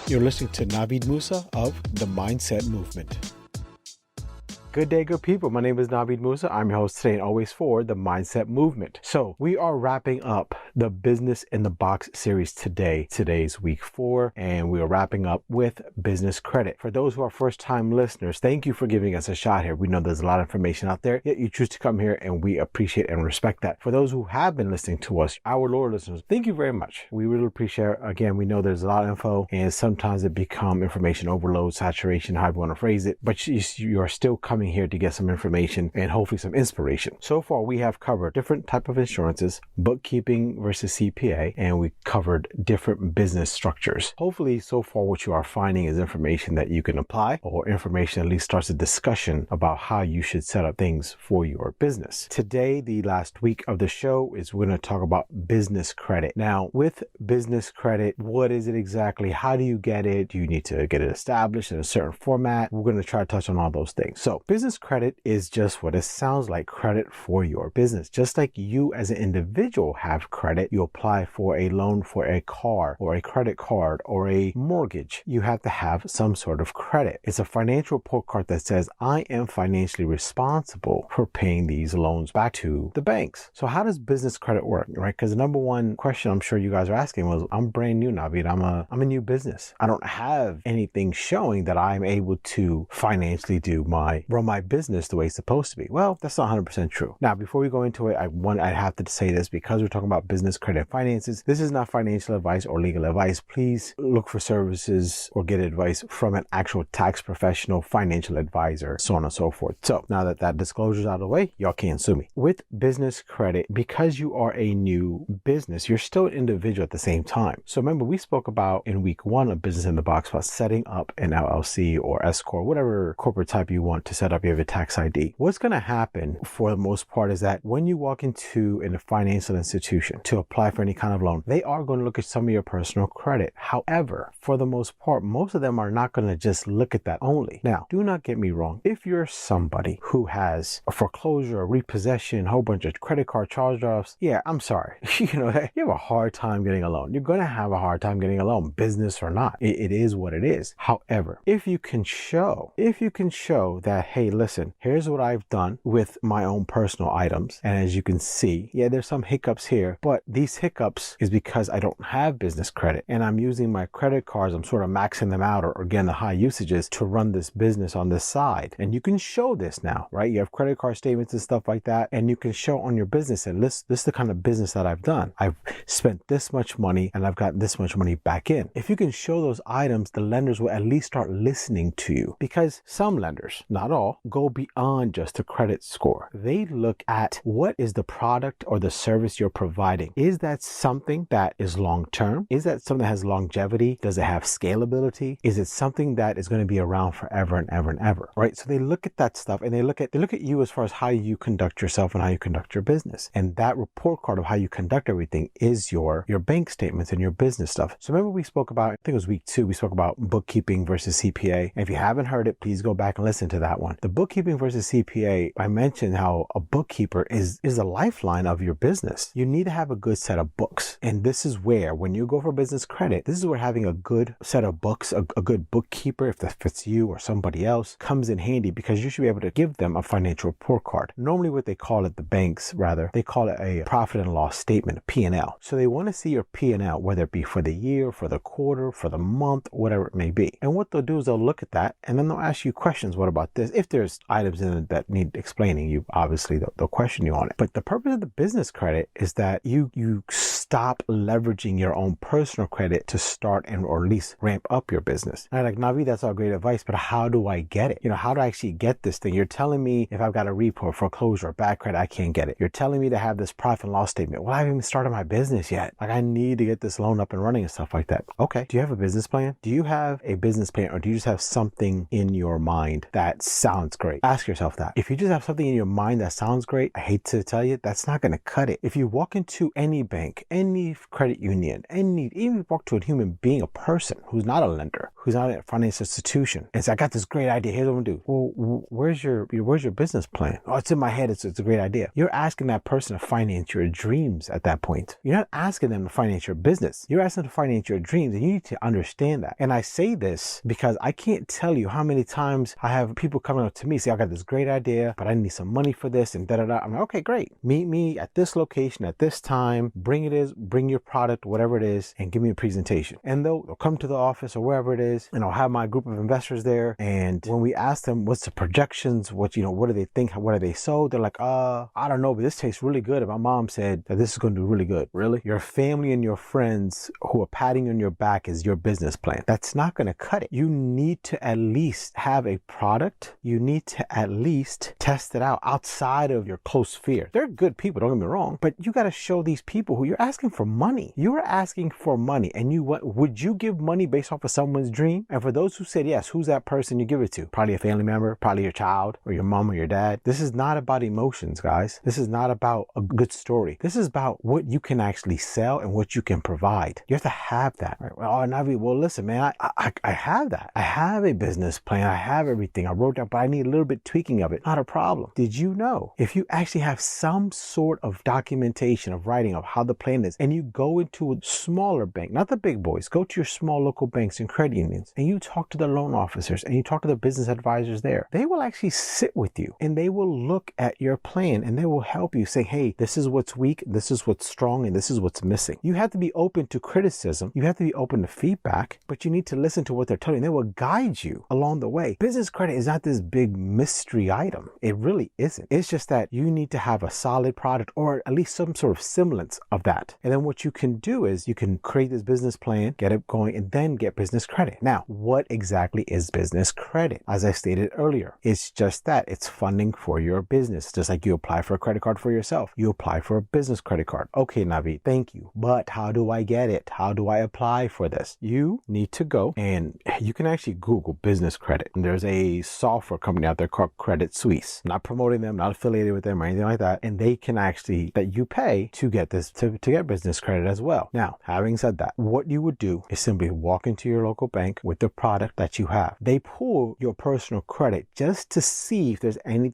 You're listening to Navid Moosa of the Mindset Movement. Good day, good people. My name is Navid Moosa. I'm your host today and always for the Mindset Movement. So we are wrapping up the Business in the Box series today. Today's week 4, and we are wrapping up with business credit. For those who are first-time listeners, thank you for giving us a shot here. We know there's a lot of information out there, yet you choose to come here, and we appreciate and respect that. For those who have been listening to us, our loyal listeners, thank you very much. We really appreciate it. Again, we know there's a lot of info, and sometimes it becomes information overload, saturation, however you want to phrase it, but you are still coming here to get some information and hopefully some inspiration. So far, we have covered different type of insurances, bookkeeping versus CPA, and we covered different business structures. Hopefully, so far, what you are finding is information that you can apply, or information at least starts a discussion about how you should set up things for your business. Today, the last week of the show, is we're going to talk about business credit. Now, with business credit, what is it exactly? How do you get it? Do you need to get it established in a certain format? We're going to try to touch on all those things. So, business credit is just what it sounds like, credit for your business. Just like you as an individual have credit, you apply for a loan for a car or a credit card or a mortgage, you have to have some sort of credit. It's a financial report card that says, I am financially responsible for paying these loans back to the banks. So how does business credit work, right? Because the number one question I'm sure you guys are asking was, I'm brand new, Navid. I'm a new business. I don't have anything showing that I'm able to financially run my business the way it's supposed to be. Well, that's not 100% true. Now, before we go into it, I have to say this because we're talking about business credit and finances. This is not financial advice or legal advice. Please look for services or get advice from an actual tax professional, financial advisor, so on and so forth. So now that disclosure is out of the way, y'all can't sue me. With business credit, because you are a new business, you're still an individual at the same time. So remember, we spoke about in week 1 of Business in the Box about setting up an LLC or S Corp, whatever corporate type you want to set up. You have a tax ID. What's going to happen for the most part is that when you walk into a financial institution to apply for any kind of loan, they are going to look at some of your personal credit. However, for the most part, most of them are not going to just look at that only. Now, do not get me wrong. If you're somebody who has a foreclosure, a repossession, a whole bunch of credit card charge-offs, yeah, I'm sorry. You have a hard time getting a loan. You're going to have a hard time getting a loan, business or not. It is what it is. However, if you can show that, hey, listen, here's what I've done with my own personal items. And as you can see, yeah, there's some hiccups here, but these hiccups is because I don't have business credit and I'm using my credit cards. I'm sort of maxing them out or again, the high usages to run this business on this side. And you can show this now, right? You have credit card statements and stuff like that. And you can show on your business and this is the kind of business that I've done. I've spent this much money and I've got this much money back in. If you can show those items, the lenders will at least start listening to you, because some lenders, not all, go beyond just a credit score. They look at what is the product or the service you're providing. Is that something that is long-term? Is that something that has longevity? Does it have scalability? Is it something that is going to be around forever and ever and ever, right? So they look at that stuff and they look at you as far as how you conduct yourself and how you conduct your business. And that report card of how you conduct everything is your bank statements and your business stuff. So remember we spoke about, I think it was week 2, we spoke about bookkeeping versus CPA. And if you haven't heard it, please go back and listen to that one. The bookkeeping versus CPA, I mentioned how a bookkeeper is the lifeline of your business. You need to have a good set of books. And this is where, when you go for business credit, this is where having a good set of books, a good bookkeeper, if it's you or somebody else, comes in handy, because you should be able to give them a financial report card. Normally what they call it, the banks rather, they call it a profit and loss statement, a P&L. So they want to see your P&L, whether it be for the year, for the quarter, for the month, whatever it may be. And what they'll do is they'll look at that and then they'll ask you questions. What about this? If there's items in it that need explaining, you obviously they'll question you on it. But the purpose of the business credit is that you stop leveraging your own personal credit to start or at least ramp up your business. And I'm like, Navi, that's all great advice, but how do I get it? How do I actually get this thing? You're telling me if I've got a repo, foreclosure, or bad credit, I can't get it. You're telling me to have this profit and loss statement. Well, I haven't even started my business yet. Like, I need to get this loan up and running and stuff like that. Okay. Do you have a business plan? Do you have a business plan, or do you just have something in your mind that sounds sounds great. Ask yourself that. If you just have something in your mind that sounds great, I hate to tell you, that's not going to cut it. If you walk into any bank, any credit union, even walk to a human being, a person who's not a lender, who's not a financial institution, and say, I got this great idea, here's what I'm gonna do. Well, where's your business plan? Oh, it's in my head, it's a great idea. You're asking that person to finance your dreams at that point. You're not asking them to finance your business. You're asking them to finance your dreams, and you need to understand that. And I say this because I can't tell you how many times I have people coming up to me, say, I got this great idea, but I need some money for this, and da-da-da. I'm like, okay, great. Meet me at this location at this time, bring your product, whatever it is, and give me a presentation. And they'll come to the office or wherever it is, and I'll have my group of investors there. And when we ask them, what's the projections? What do they think? What are they sold? They're like, I don't know, but this tastes really good. And my mom said that this is going to do really good. Really? Your family and your friends who are patting you on your back is your business plan. That's not going to cut it. You need to at least have a product. You need to at least test it out outside of your close sphere. They're good people, don't get me wrong, but you got to show these people who you're asking for money. You're asking for money, and would you give money based off of someone's dream? And for those who said yes, who's that person you give it to? Probably a family member, probably your child or your mom or your dad. This is not about emotions, guys. This is not about a good story. This is about what you can actually sell and what you can provide. You have to have that. Right? Oh, Navi, well, listen, man, I have that. I have a business plan. I have everything. I wrote down, but I need a little bit tweaking of it. Not a problem. Did you know if you actually have some sort of documentation of writing of how the plan is, and you go into a smaller bank, not the big boys, go to your small local banks and credit unions, and you talk to the loan officers and you talk to the business advisors there, they will actually sit with you and they will look at your plan and they will help you say, hey, this is what's weak, this is what's strong, and this is what's missing. You have to be open to criticism. You have to be open to feedback, but you need to listen to what they're telling you. They will guide you along the way. Business credit is not this big mystery item. It really isn't. It's just that you need to have a solid product or at least some sort of semblance of that. And then what you can do is you can create this business plan, get it going, and then get business credit. Now, what exactly is business credit? As I stated earlier, it's just that. It's funding for your business. Just like you apply for a credit card for yourself, you apply for a business credit card. Okay, Navid, thank you. But how do I get it? How do I apply for this? You need to go, and you can actually Google business credit. And there's a software company out there called Credit Suisse. Not promoting them, not affiliated with them or anything like that. And they can actually, that you pay to get this, to get business credit as well. Now, having said that, what you would do is simply walk into your local bank with the product that you have. They pull your personal credit just to see if there's any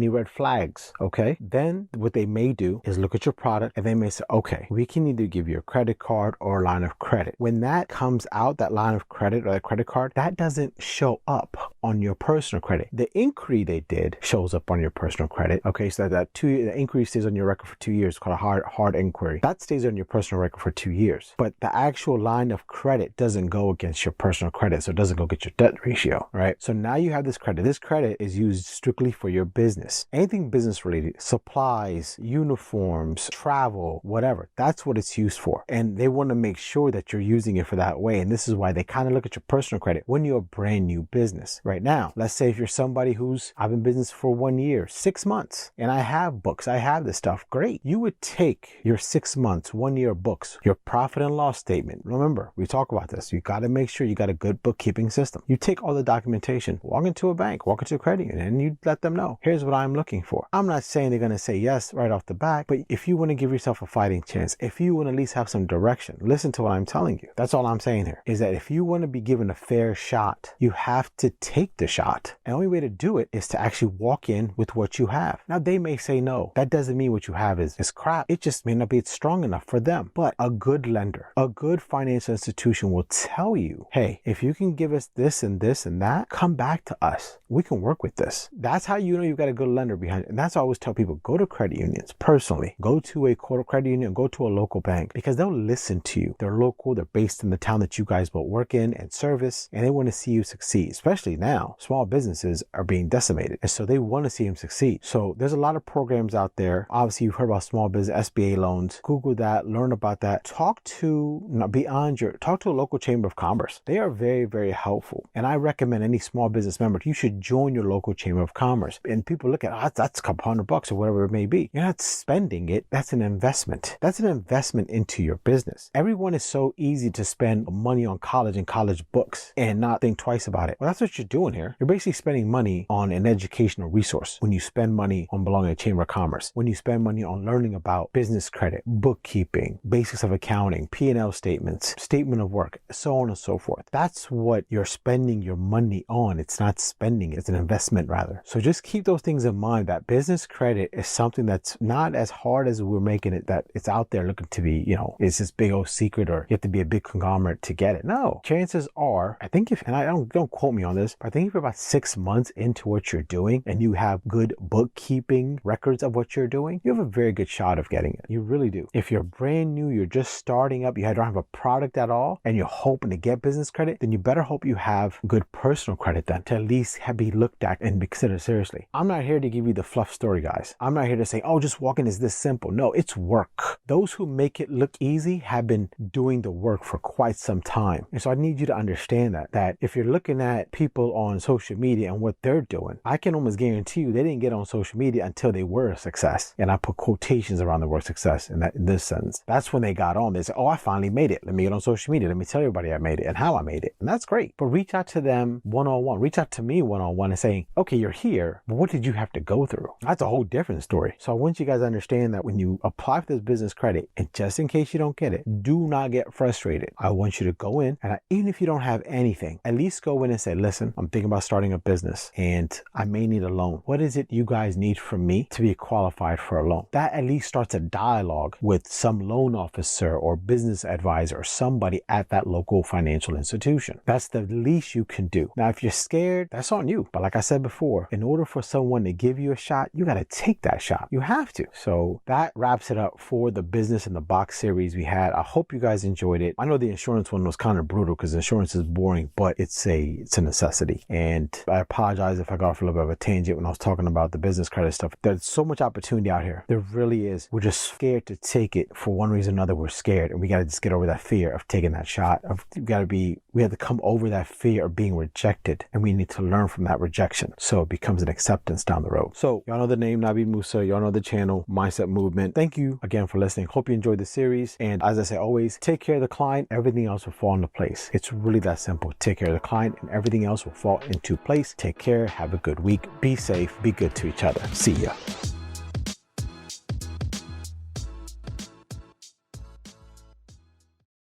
red flags. Okay. Then what they may do is look at your product and they may say, okay, we can either give you a credit card or a line of credit. When that comes out, that line of credit or that credit card, that doesn't show up on your personal credit. The inquiry they did shows up on your personal credit. Okay. So the inquiry stays on your record for 2 years, called a hard inquiry. That stays on your personal record for 2 years. But the actual line of credit doesn't go against your personal credit. So it doesn't go against your debt ratio, right? So now you have this credit. This credit is used strictly for your business. Anything business related, supplies, uniforms, travel, whatever. That's what it's used for. And they want to make sure that you're using it for that way. And this is why they kind of look at your personal credit when you're a brand new business. Right now, let's say if you're somebody I've been in business for 1 year, 6 months, and I have books, I have this stuff. Great. You would take your 6 months, 1 year books, your profit and loss statement. Remember, we talk about this. You got to make sure you got a good bookkeeping system. You take all the documentation, walk into a bank, walk into a credit union, and you let them know, here's what I'm looking for. I'm not saying they're going to say yes right off the bat, but if you want to give yourself a fighting chance, if you want to at least have some direction, listen to what I'm telling you. That's all I'm saying here, is that if you want to be given a fair shot, you have to take the shot. And the only way to do it is to actually walk in with what you have. Now, they may say no. That doesn't mean what you have is crap. It just may not be strong enough for them. But a good lender, a good financial institution will tell you, hey, if you can give us this and this and that, come back to us. We can work with this. That's how you know you've got a good lender behind it. And that's why I always tell people, go to credit unions personally. Go to a credit union, go to a local bank, because they'll listen to you. They're local. They're based in the town that you guys both work in and service, and they want to see you succeed. Especially now, small businesses are being decimated, and so they want to see them succeed. So there's a lot of programs out there. Obviously, you've heard about small business SBA loans. Google that, learn about that. Talk to a local chamber of commerce. They are very, very helpful. And I recommend any small business member, you should join your local chamber of commerce. And people look at, that's a couple $100 or whatever it may be. You're not spending it. That's an investment. That's an investment into your business. Everyone is so easy to spend money on college and college books and not think twice about it. Well, that's what you're doing here. You're basically spending money on an educational resource, when you spend money on belonging to a chamber of commerce, when you spend money on learning about business credit, bookkeeping, basics of accounting, P&L statements, statement of work, so on and so forth. That's what you're spending your money on. It's not spending, it's an investment rather. So just keep those things in mind, that business credit is something that's not as hard as we're making it, that it's out there looking to be, it's this big old secret or you have to be a big conglomerate to get it. No, chances are, I think and I don't quote me on this, but I think if you're about 6 months into what you're doing and you have good bookkeeping records of what you're doing, you have a very good shot of getting it. You really do. If you're brand new, you're just starting up, you don't have a product at all, and you're hoping to get business credit, then you better hope you have good personal credit then to at least be looked at and be considered seriously. I'm not here to give you the fluff story, guys. I'm not here to say, oh, just walking is this simple. No, it's work. Those who make it look easy have been doing the work for quite some time. And so I need you to understand that if you're looking at people on social media and what they're doing, I can almost guarantee you they didn't get on social media until they were a success. And I put quotations around the word success in this sentence. That's when they got on. They said, oh, I finally made it. Let me get on social media. Let me tell everybody I made it and how I made it. And that's great. But reach out to them one-on-one. Reach out to me one-on-one and saying, okay, you're here, but what did you have to go through? That's a whole different story. So I want you guys to understand that when you apply for this business credit, and just in case you don't get it, do not get frustrated. I want you to go in, and even if you don't have anything, at least go in and say, listen, I'm thinking about starting a business and I may need a loan. What is it you guys need from me to be qualified for a loan? That at least starts a dialogue with some loan officer or business advisor or somebody at that local financial institution. That's the least you can do. Now, if you're scared, that's on you. But like I said before, in order for someone to give you a shot, you got to take that shot. You have to. So that wraps it up for the business in the box series we had. I hope you guys enjoyed it. I know the insurance one was kind of brutal because insurance is boring, but it's a necessity. And I apologize if I got off a little bit of a tangent when I was talking about the business credit stuff. There's so much opportunity out here. There really is. We're just scared to take it for one reason or another. We're scared, and we got to just get over that fear of taking that shot. We have to come over that fear of being rejected, and we need to learn from that rejection so it becomes an acceptance down the road. So y'all know the name Navid Moosa. Y'all know the channel Mindset Movement. Thank you again for listening. Hope you enjoyed the series. And as I say always, take care of the client. Everything else will fall into place. It's really that simple. Take care of the client and everything else will fall into place. Take care. Have a good week. Be safe. Be good to each other. See ya.